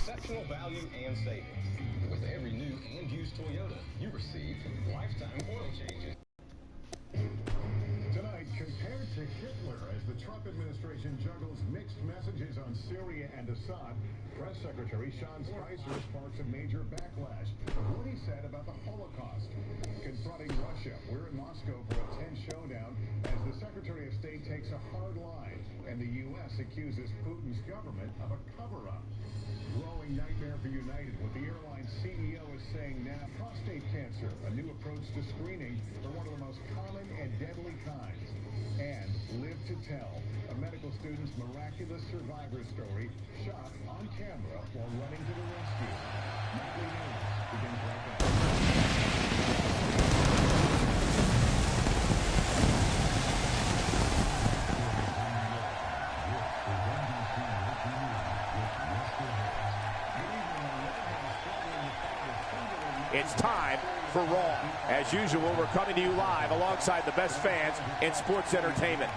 exceptional value and savings. With every new and used Toyota, you receive lifetime oil changes. Tonight, compared to Hitler as the Trump administration juggles mixed messages on Syria and Assad, Press Secretary Sean Spicer sparks a major backlash of what he said about the Holocaust. Confronting Russia, we're in Moscow for a tense showdown as the Secretary of State takes a hard line and the U.S. accuses Putin's government of a cover-up. Growing nightmare for United, what the airline's CEO is saying now. Prostate cancer, a new approach to screening for one of the most common and deadly kinds. And Live to Tell, a medical student's miraculous survivor story shot on camera while running to the rescue. Nightly News begins right now. It's time for Raw. As usual, we're coming to you live alongside the best fans in sports entertainment.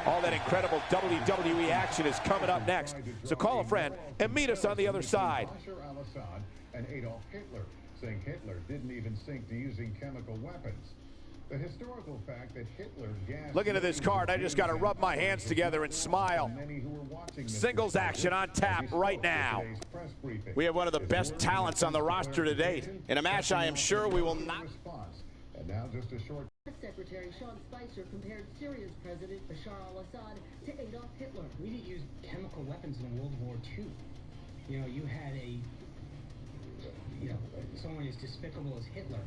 All that incredible WWE action is coming up next. So call a friend and meet us on the other side. Al-Assad and Adolf Hitler, saying Hitler didn't even sink to using chemical weapons. The historical fact that Hitler gassed... Looking at this card, I just got to rub my hands together and smile. Singles action on tap right now. We have one of the best talents on the roster to date. In a match I am sure we will not... And now just a short... Secretary Sean Spicer compared Syria's President Bashar al-Assad to Adolf Hitler. We didn't use chemical weapons in World War II. You know, you had someone as despicable as Hitler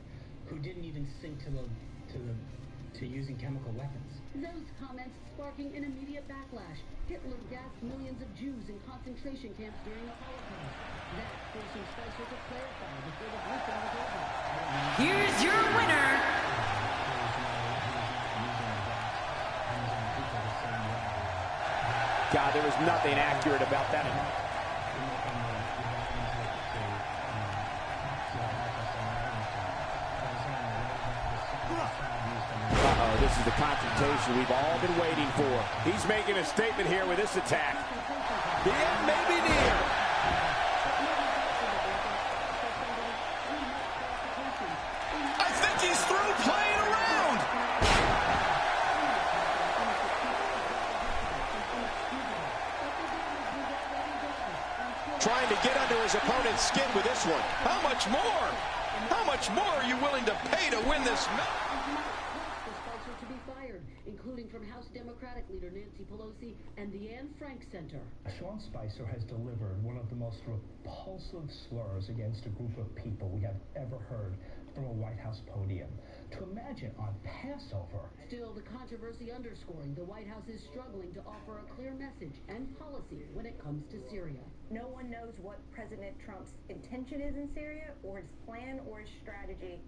who didn't even sink to using chemical weapons. Those comments sparking an immediate backlash. Hitler gassed millions of Jews in concentration camps during the Holocaust. That forcing Spicer to clarify before the briefing was over. Here's your winner. God, there was nothing accurate about that. This is the confrontation we've all been waiting for. He's making a statement here with this attack. The end may be near. I think he's through playing around. Trying to get under his opponent's skin with this one. How much more? How much more are you willing to pay to win this match? Including from House Democratic leader Nancy Pelosi and the Anne Frank Center. Sean Spicer has delivered one of the most repulsive slurs against a group of people we have ever heard from a White House podium. To imagine on Passover. Still, the controversy underscoring the White House is struggling to offer a clear message and policy when it comes to Syria. No one knows what President Trump's intention is in Syria, or his plan, or his strategy.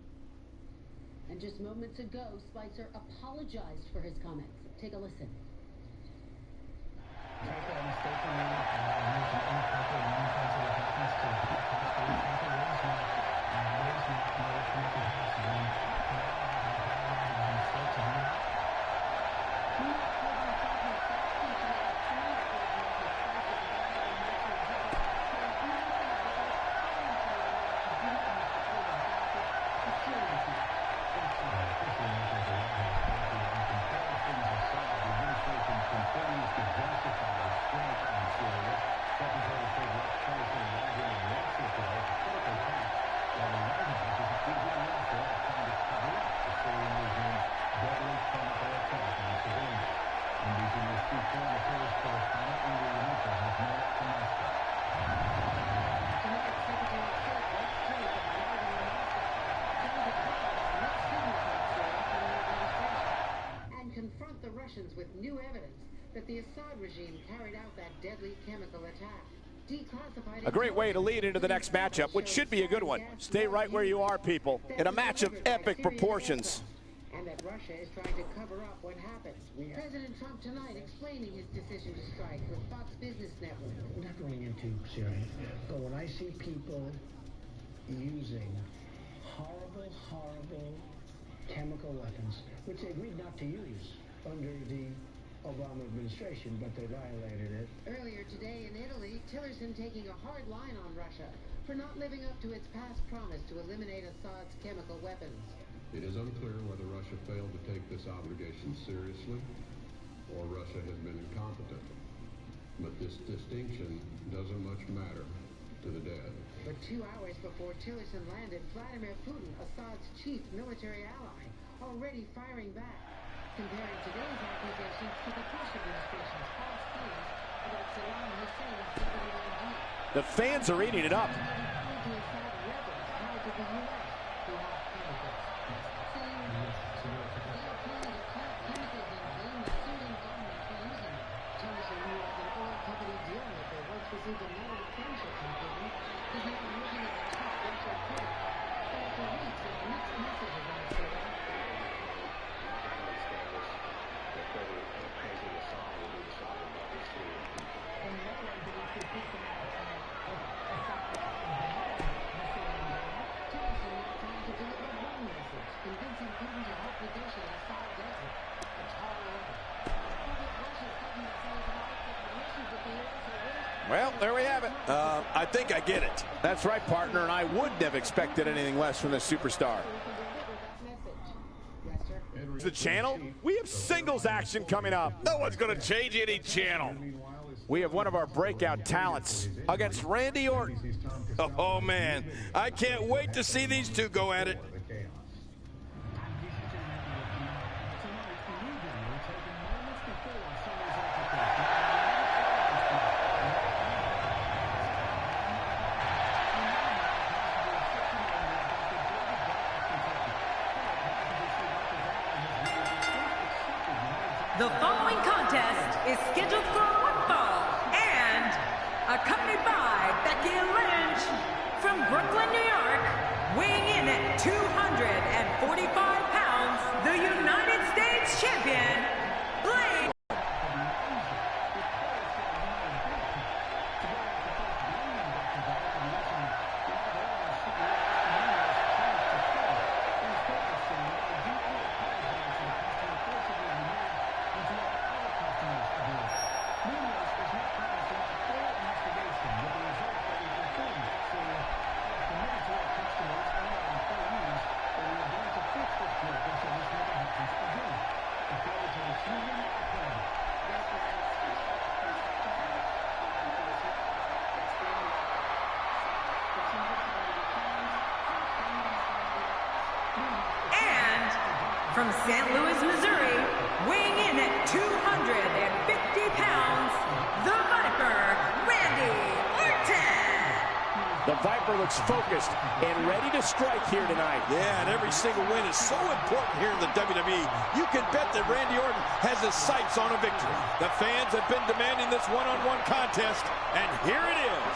And just moments ago, Spicer apologized for his comments. Take a listen. With new evidence that the Assad regime carried out that deadly chemical attack. Declassified. A great way to lead into the next matchup, which should be a good one. Stay right where you are, people, in a match of epic proportions. And that Russia is trying to cover up what happened. President Trump tonight explaining his decision to strike with Fox Business Network. We're not going into Syria, but when I see people using horrible chemical weapons, which they agreed not to use under the Obama administration, but they violated it. Earlier today in Italy, Tillerson taking a hard line on Russia for not living up to its past promise to eliminate Assad's chemical weapons. It is unclear whether Russia failed to take this obligation seriously or Russia has been incompetent. But this distinction doesn't much matter to the dead. But 2 hours before Tillerson landed, Vladimir Putin, Assad's chief military ally, already firing back, comparing today's accusations to the Bush administration's false claims about Saddam Hussein's WMD. The fans are eating it up. Well, there we have it. I think I get it. That's right, partner, and I wouldn't have expected anything less from this superstar. The channel, we have singles action coming up. No one's going to change any channel. We have one of our breakout talents against Randy Orton. Oh, man. I can't wait to see these two go at it. The following contest is scheduled for one fall and accompanied by Becky Lynch from Brooklyn, New York, weighing in at 245 pounds, the United States champion, Blade. From St. Louis, Missouri, weighing in at 250 pounds, the Viper, Randy Orton. The Viper looks focused and ready to strike here tonight. Yeah, and every single win is so important here in the WWE. You can bet that Randy Orton has his sights on a victory. The fans have been demanding this one-on-one contest, and here it is.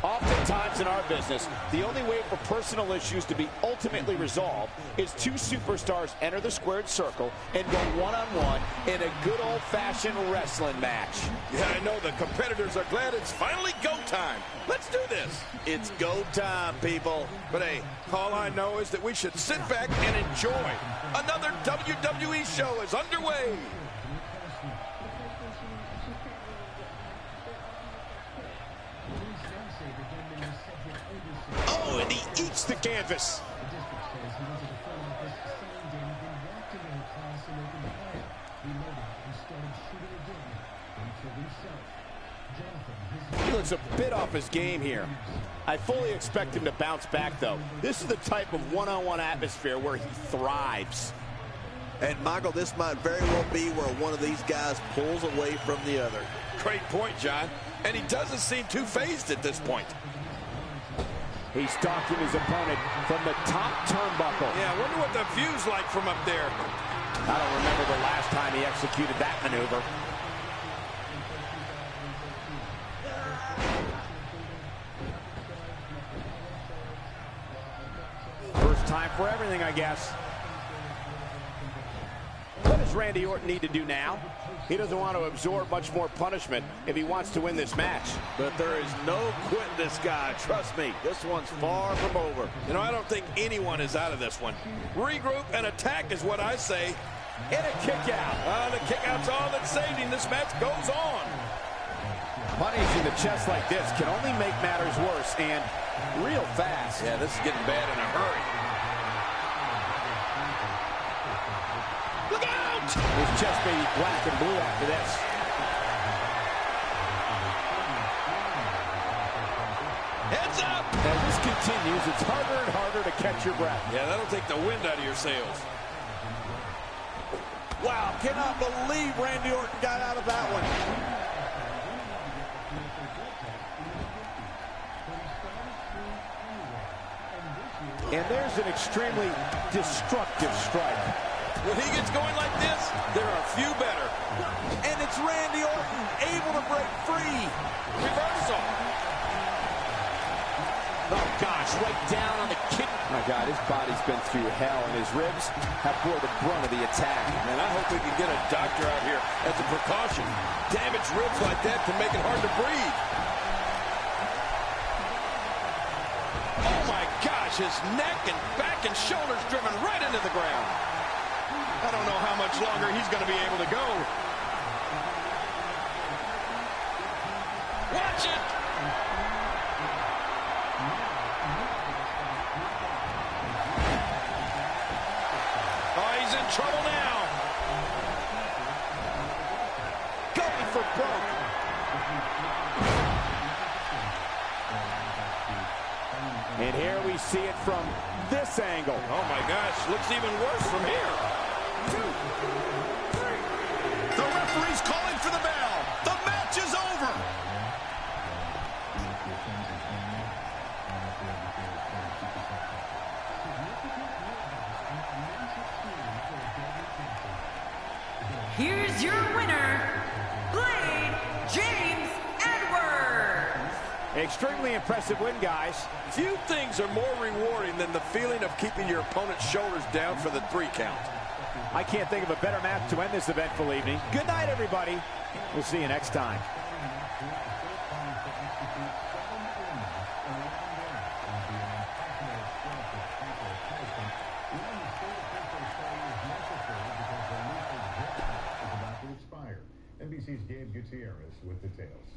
Oftentimes in our business, the only way for personal issues to be ultimately resolved is two superstars enter the squared circle and go one-on-one in a good old-fashioned wrestling match. Yeah, I know the competitors are glad it's finally go time. Let's do this. It's go time, people. But hey, all I know is that we should sit back and enjoy. Another WWE show is underway. Oh, and he eats the canvas. He looks a bit off his game here. I fully expect him to bounce back, though. This is the type of one-on-one atmosphere where he thrives. And, Michael, this might very well be where one of these guys pulls away from the other. Great point, John. And he doesn't seem too phased at this point. He's stalking his opponent from the top turnbuckle. Yeah, I wonder what the view's like from up there. I don't remember the last time he executed that maneuver. First Time for everything, I guess. What does Randy Orton need to do now? He doesn't want to absorb much more punishment if he wants to win this match. But there is no quitting this guy. Trust me, this one's far from over. You know, I don't think anyone is out of this one. Regroup and attack is what I say. And a kick out. The kick out's all that's saved him. This match goes on. Punish in the chest like this can only make matters worse, and real fast. Yeah, this is getting bad in a hurry. Look out! His chest may be black and blue after this. Heads up! As this continues, it's harder and harder to catch your breath. Yeah, that'll take the wind out of your sails. Wow, cannot believe Randy Orton got out of that one. And there's an extremely destructive strike. When he gets going like this, there are few better. And it's Randy Orton able to break free. Reversal. Oh, gosh, right down on the kick. My God, his body's been through hell, and his ribs have bore the brunt of the attack. Man, I hope we can get a doctor out here as a precaution. Damaged ribs like that can make it hard to breathe. Oh, my gosh, his neck and back and shoulders driven right into the ground. I don't know how much longer he's going to be able to go. Watch it! Oh, he's in trouble now. Going for broke. And here we see it from this angle. Oh, my gosh, looks even worse from here. 2, 3. The referee's calling for the bell. The match is over. Here's your winner, Blade James Edwards. Extremely impressive win, guys. Few things are more rewarding than the feeling of keeping your opponent's shoulders down for the 3 count. I can't think of a better match to end this eventful evening. Good night, everybody. We'll see you next time. NBC's Gabe Gutierrez with details.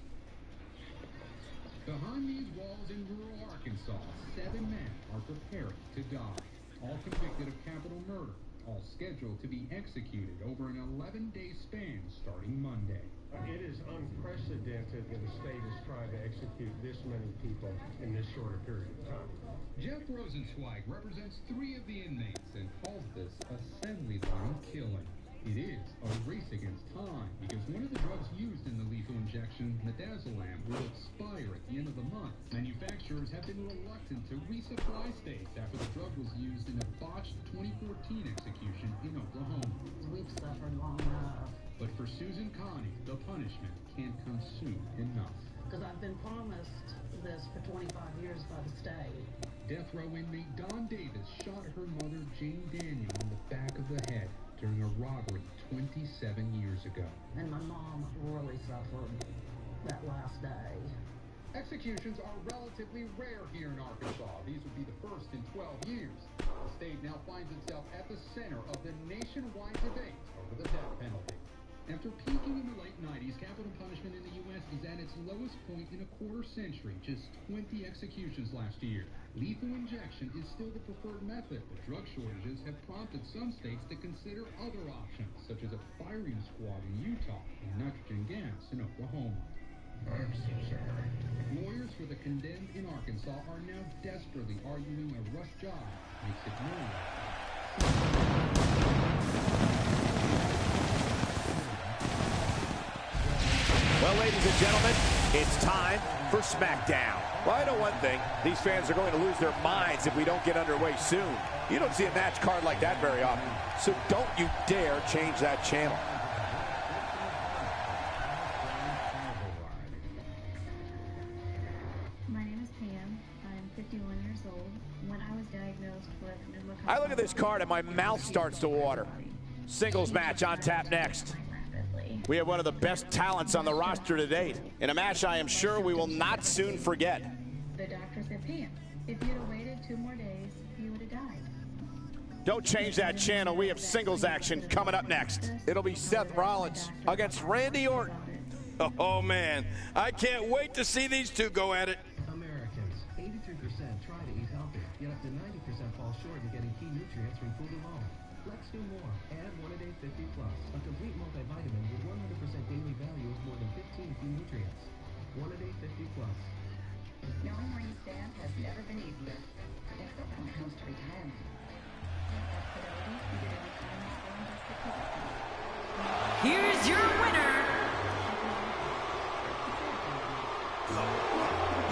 Behind these walls in rural Arkansas, 7 men are preparing to die, all convicted of capital murder, all scheduled to be executed over an 11-day span starting Monday. It is unprecedented that a state is trying to execute this many people in this short a period of time. Jeff Rosenzweig represents 3 of the inmates and calls this assembly line killing. It is a race against time because one of the drugs used in the lethal injection, midazolam, will expire at the end of the month. Manufacturers have been reluctant to resupply states after the drug was used in a botched 2014 execution in Oklahoma. We've suffered long enough. But for Susan Connie, the punishment can't come soon enough. Because I've been promised this for 25 years by the state. Death row inmate Don Davis shot her mother, Jane Daniel, on the back of the head during a robbery 27 years ago. And my mom really suffered that last day. Executions are relatively rare here in Arkansas. These would be the first in 12 years. The state now finds itself at the center of the nationwide debate over the death penalty. After peaking in the late 90s, capital punishment in the U.S. is at its lowest point in a quarter century, just 20 executions last year. Lethal injection is still the preferred method, but drug shortages have prompted some states to consider other options, such as a firing squad in Utah and nitrogen gas in Oklahoma. I'm so sorry. Lawyers for the condemned in Arkansas are now desperately arguing a rush job makes it known. Well, ladies and gentlemen, it's time for SmackDown. Well, I know one thing. These fans are going to lose their minds if we don't get underway soon. You don't see a match card like that very often, so don't you dare change that channel. My name is Pam. I'm 51 years old when I was diagnosed with pneumococcal. I look at this card and my mouth starts to water. Singles match on tap next. We have one of the best talents on the roster to date, in a match I am sure we will not soon forget. The doctor said, Pam, if you'd have waited 2 more days, you would have died. Don't change that channel. We have singles action coming up next. It'll be Seth Rollins against Randy Orton. Oh, man. I can't wait to see these two go at it. Americans, 83% try to eat healthy, yet up to 90% fall short in getting key nutrients from food alone. Let's do more. Add 1-A-Day 50+, a complete multivitamin with 100% daily value of more than 15 key nutrients. 1-A-Day 50+. Knowing where you stand has never been easier, except when it comes to retirement. Here's your winner.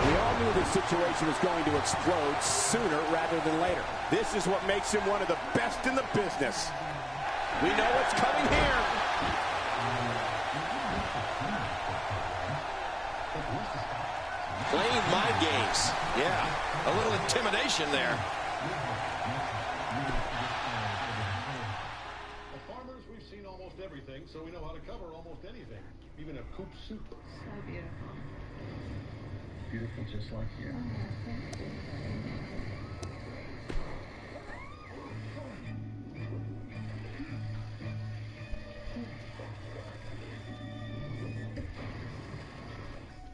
We all knew this situation was going to explode sooner rather than later. This is what makes him one of the best in the business. We know what's coming here. Playing mind games. Yeah, a little intimidation there. As farmers, we've seen almost everything, so we know how to cover almost anything, even a coop soup. So beautiful. Beautiful just like you.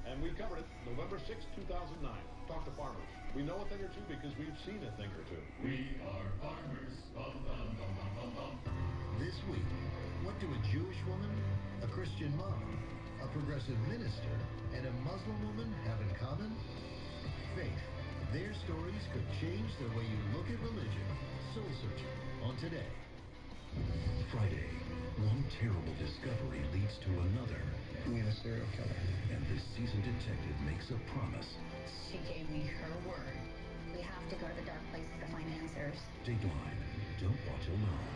And we covered it November 6, 2009. Talk to farmers. We know a thing or two because we've seen a thing or two. We are farmers. Bum, bum, bum, bum, bum, bum. This week, what do a Jewish woman, a Christian mom, a progressive minister, and a Muslim woman have in common? Faith. Their stories could change the way you look at religion. Soul Searching on Today. Friday, one terrible discovery leads to another. We have a serial killer. And this seasoned detective makes a promise. She gave me her word. We have to go to the dark places to find answers. Dateline. Don't watch alone.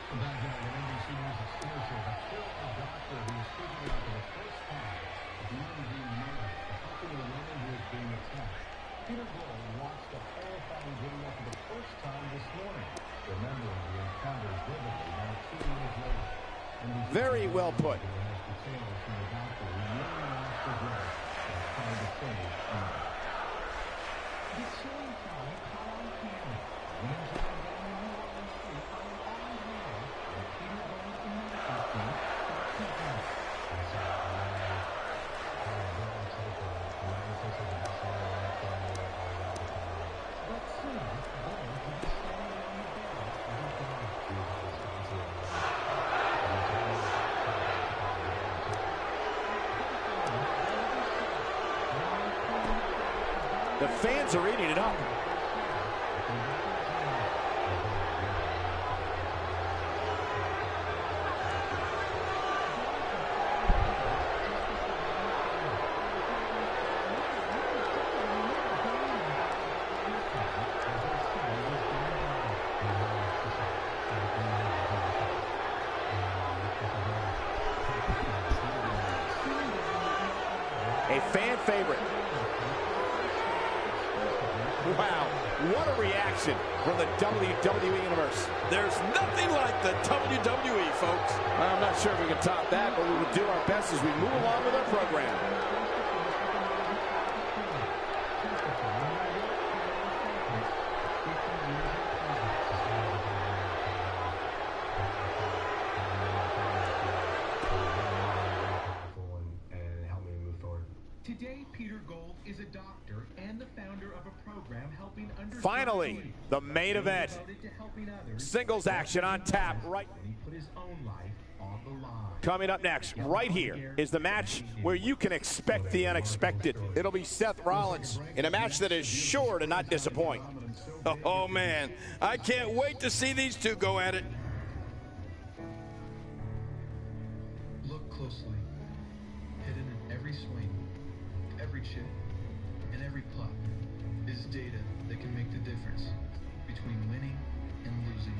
Back now, the NBC News exclusive, a former doctor who is speaking out for the first time of not being murdered, helping a woman who is being attacked. Peter Gold watched the horrifying video for the first time this morning, remembering the encounter vividly now 2 years later. Very well put. The fans are eating it up. A fan favorite. Wow, what a reaction from the WWE Universe. There's nothing like the WWE, folks. I'm not sure if we can top that, but we will do our best as we move along with our program. Today, Peter Gold is a doctor and the founder of a program helping underserved Finally, the main event. Singles action on tap right. He put his own life on the line. Coming up next, right here, is the match where you can expect the unexpected. It'll be Seth Rollins in a match that is sure to not disappoint. Oh, man. I can't wait to see these two go at it. Look closely. Hidden in every swing, every chip, and every putt is data that can make the difference between winning and losing.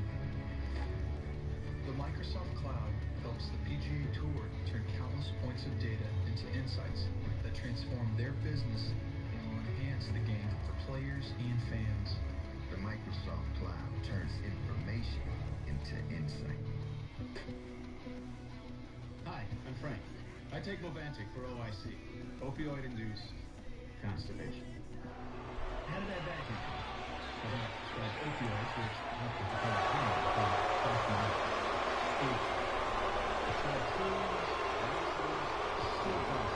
The Microsoft Cloud helps the PGA Tour turn countless points of data into insights that transform their business and will enhance the players and fans. The Microsoft Cloud turns information into insight. Hi, I'm Frank. I take Movantic for OIC, opioid-induced constipation. How did that back you? Well, I prescribed opioids, which help with the pain for 5 minutes. I tried pills, still don't.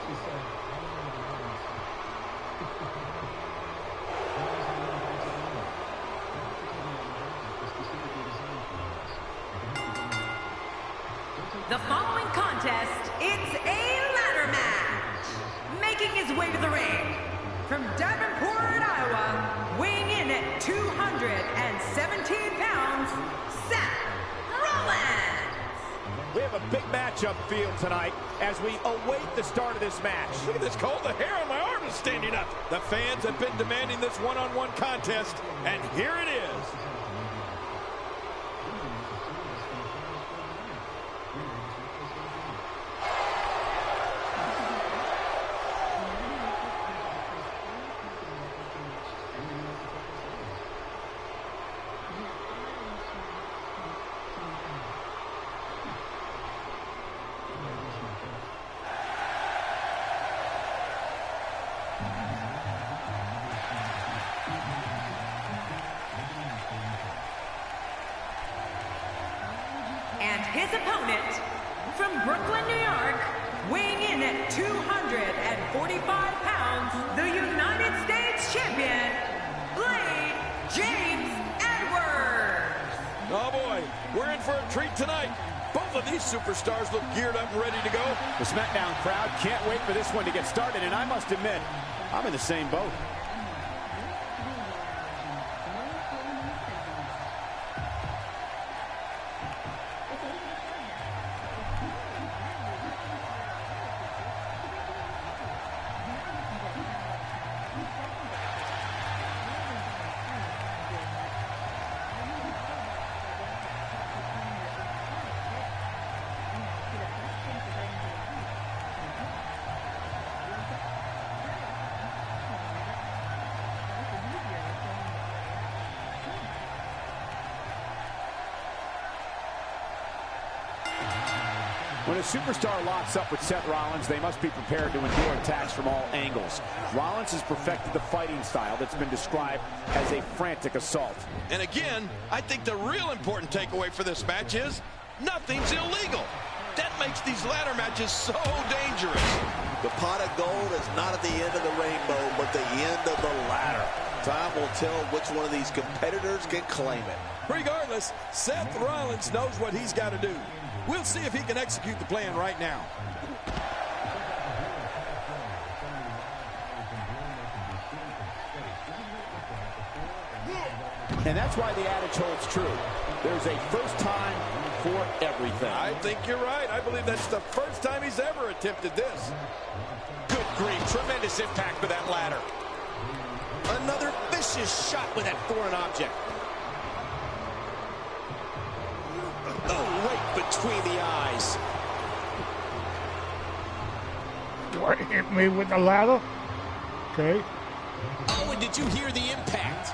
She said, I don't know what happens. The following contest, it's a ladder match. Making his way to the ring, from Davenport, Iowa, weighing in at 217 pounds, Seth Rollins. We have a big matchup field tonight as we await the start of this match. Look at this, Cole. The hair on my arm is standing up. The fans have been demanding this one-on-one contest, and here it is. And his opponent, from Brooklyn, New York, weighing in at 245 pounds, the United States champion, Blade James Edwards. Oh boy, we're in for a treat tonight. Both of these superstars look geared up and ready to go. The SmackDown crowd can't wait for this one to get started, and I must admit, I'm in the same boat. When a superstar locks up with Seth Rollins, they must be prepared to endure attacks from all angles. Rollins has perfected the fighting style that's been described as a frantic assault. And again, I think the real important takeaway for this match is nothing's illegal. That makes these ladder matches so dangerous. The pot of gold is not at the end of the rainbow, but the end of the ladder. Time will tell which one of these competitors can claim it. Regardless, Seth Rollins knows what he's got to do. We'll see if he can execute the plan right now. And that's why the adage holds true. There's a first time for everything. I think you're right. I believe that's the first time he's ever attempted this. Good grief. Tremendous impact with that ladder. Another vicious shot with that foreign object. Oh, right between the eyes. What hit me with the ladder? Okay. Oh, and did you hear the impact?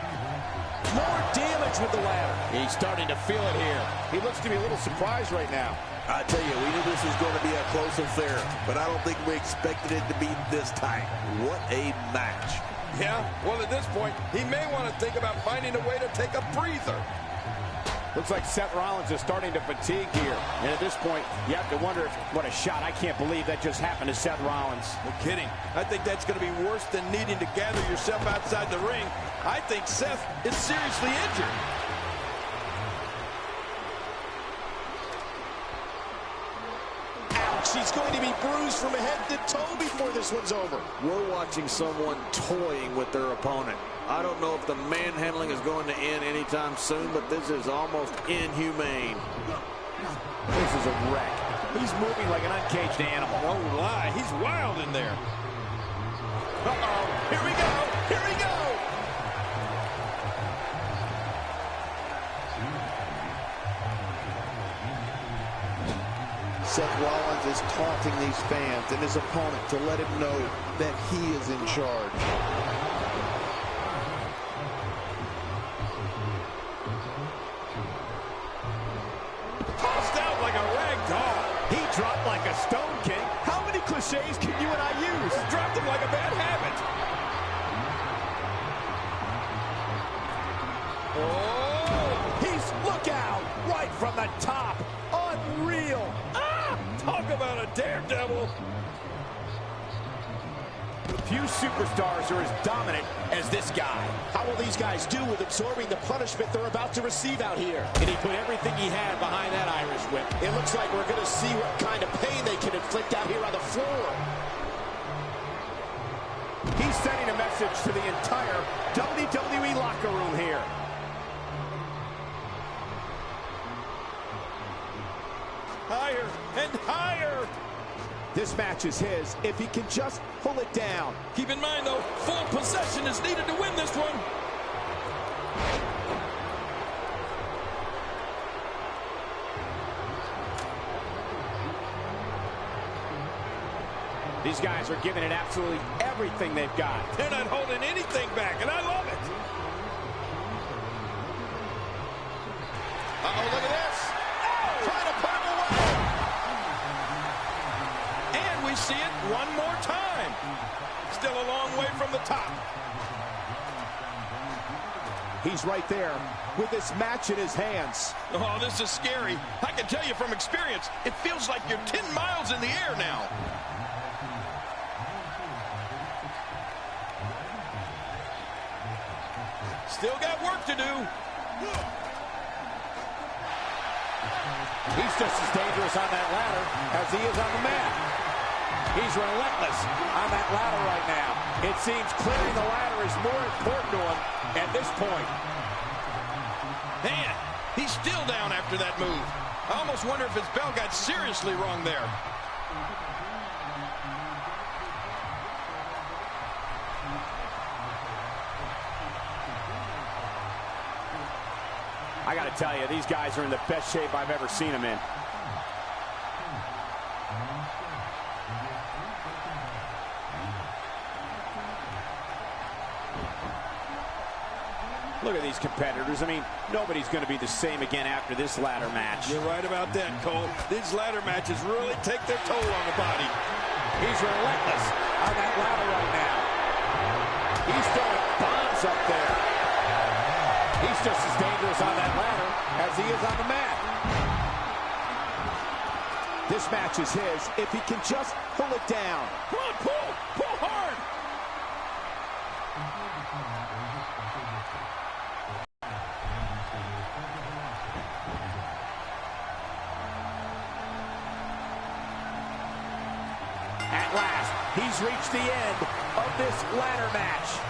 More damage with the ladder. He's starting to feel it here. He looks to be a little surprised right now. I tell you, we knew this was going to be a close affair, but I don't think we expected it to be this tight. What a match. Yeah, well, at this point, he may want to think about finding a way to take a breather. Looks like Seth Rollins is starting to fatigue here. And at this point, you have to wonder, what a shot. I can't believe that just happened to Seth Rollins. No kidding. I think that's going to be worse than needing to gather yourself outside the ring. I think Seth is seriously injured. Ouch, he's going to be bruised from head to toe before this one's over. We're watching someone toying with their opponent. I don't know if the manhandling is going to end anytime soon, but this is almost inhumane. This is a wreck. He's moving like an uncaged animal. Oh, my. He's wild in there. Uh-oh. Here we go. Here we go. Seth Rollins is taunting these fans and his opponent to let him know that he is in charge. Tossed out like a rag doll. He dropped like a stone king. How many cliches can you and I use? Dropped him like a bad habit. Oh, look out, right from the top. Unreal. Talk about a daredevil. Few superstars are as dominant as this guy. How will these guys do with absorbing the punishment they're about to receive out here? And he put everything he had behind that Irish whip. It looks like we're going to see what kind of pain they can inflict out here on the floor. He's sending a message to the entire WWE locker room here. Higher and higher. This match is his if he can just pull it down. Keep in mind, though, full possession is needed to win this one. These guys are giving it absolutely everything they've got. They're not holding anything back, and I love it. Uh-oh, look at this. Trying to put him away. And we see it one more time. Still a long way from the top. He's right there with this match in his hands. Oh, this is scary. I can tell you from experience, it feels like you're 10 miles in the air now. Still got work to do. He's just as dangerous on that ladder as he is on the mat. He's relentless on that ladder right now. It seems clearing the ladder is more important to him at this point. Man, he's still down after that move. I almost wonder if his bell got seriously wrong there. I got to tell you, these guys are in the best shape I've ever seen them in. Look at these competitors. I mean, nobody's going to be the same again after this ladder match. You're right about that, Cole. These ladder matches really take their toll on the body. He's relentless on that ladder right now. He's throwing bombs up there. He's just as dangerous on that ladder as he is on the mat. This match is his if he can just pull it down. Come on, pull! Pull hard! At last, he's reached the end of this ladder match.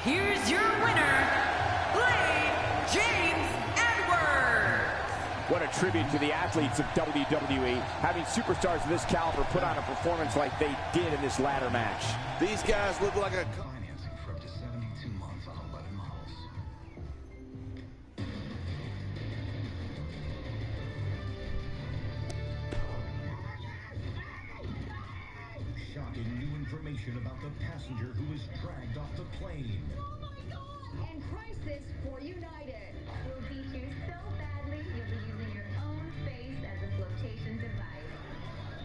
Here's your winner, James Edwards. What a tribute to the athletes of WWE, having superstars of this caliber put on a performance like they did in this ladder match. These guys look like a... Financing for up to 72 months on 11 models. Shocking new information about the passenger who was dragged off the plane. And crisis for United. We'll beat you so badly, you'll be using your own face as a flotation device.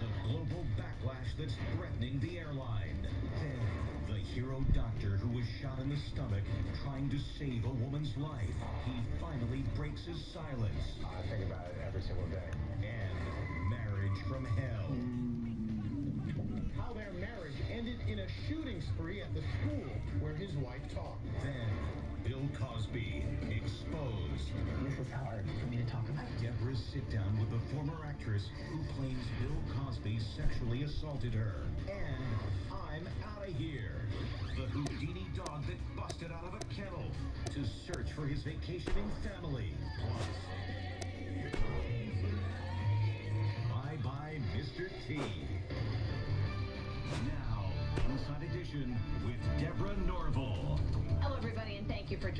The global backlash that's threatening the airline. Then, the hero doctor who was shot in the stomach trying to save a woman's life. He finally breaks his silence. I think about it every single day. And marriage from hell. How their marriage ended in a shooting spree at the school where his wife taught. Then, Bill Cosby exposed. This is hard for me to talk about. Deborah's sit-down with the former actress who claims Bill Cosby sexually assaulted her. And I'm Out of Here, the Houdini dog that busted out of a kennel to search for his vacationing family. Plus, bye-bye, Mr. T. Now, Inside Edition with Deborah Norville. Hello, everybody, and thank you for joining.